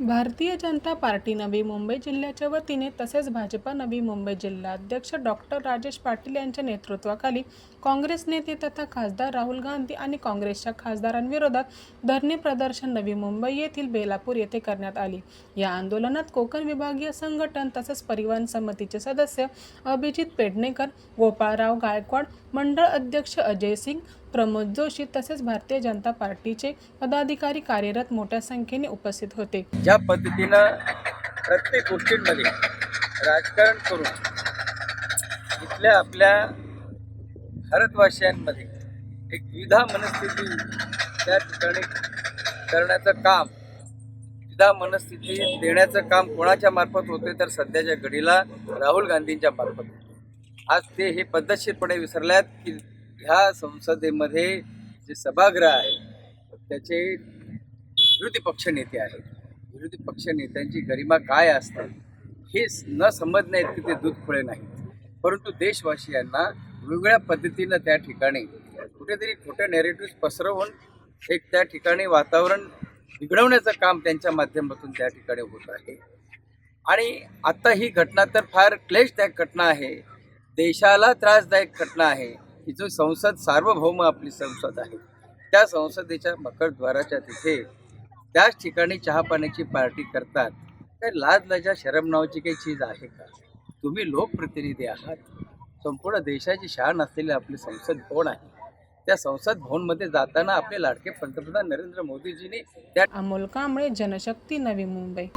Bharatiya Janata party Navi Mumbai जिल्ह्याच्या वतीने तसेच भाजपा नवी मुंबई जिल्हाध्यक्ष डॉक्टर राजेश पाटील यांच्या नेतृत्वाखाली काँग्रेस नेते तथा खासदार राहुल गांधी आणि काँग्रेसच्या खासदारांविरोधात धरणे प्रदर्शन नवी मुंबई येथील बेलापूर येथे करण्यात आले। या आंदोलनात कोकण विभागीय संघटन तसेच परिवहन समितीचे सदस्य अभिजित पेडणेकर, गोपाळराव गायकवाड, मंडळ अध्यक्ष अजय सिंग, प्रमोद जोशी तसेच भारतीय जनता पार्टीचे पदाधिकारी कार्यरत मोठ्या संख्येने उपस्थित होते। ज्या पद्धतीनं प्रत्येक गोष्टींमध्ये राजकारण करून इथल्या आपल्या भारतवासियांमध्ये एक द्विधा मनस्थिती त्या ठिकाणी करण्याचं काम, द्विधा मनस्थिती देण्याचं काम कोणाच्या मार्फत होते तर सध्याच्या घडीला राहुल गांधींच्या मार्फत होते। आज ते हे पद्धतशीरपणे विसरल्यात की ह्या संसदेमध्ये जे सभागृह आहे त्याचे विरोधी पक्ष नेते आहेत। विरोधी पक्ष नेत्यांची गरिमा काय असते हे न समजण्या इतके ते दूध खुळे नाहीत, परंतु देशवासियांना वेगवेगळ्या पद्धतीनं त्या ठिकाणी कुठेतरी खोटे नॅरेटिव्ह पसरवून एक त्या ठिकाणी वातावरण बिघडवण्याचं काम त्यांच्या माध्यमातून त्या ठिकाणी होत आहे। आणि आता ही घटना तर फार क्लेशदायक घटना आहे, देशाला त्रासदायक घटना आहे की जो संसद सार्वभौम आपली संसद आहे त्या संसदेच्या मकरद्वाराच्या तिथे त्याच ठिकाणी चहा पाण्याची पार्टी करतात। काय लाज लज्जा शरम नावाची काही चीज आहे का? तुम्ही लोकप्रतिनिधी आहात, संपूर्ण देशाची शान असलेली आपली संसद भवन आहे। त्या संसद भवनमध्ये जाताना आपले लाडके पंतप्रधान नरेंद्र मोदीजींनी त्या अमोल कांबळे, जनशक्ती, नवी मुंबई।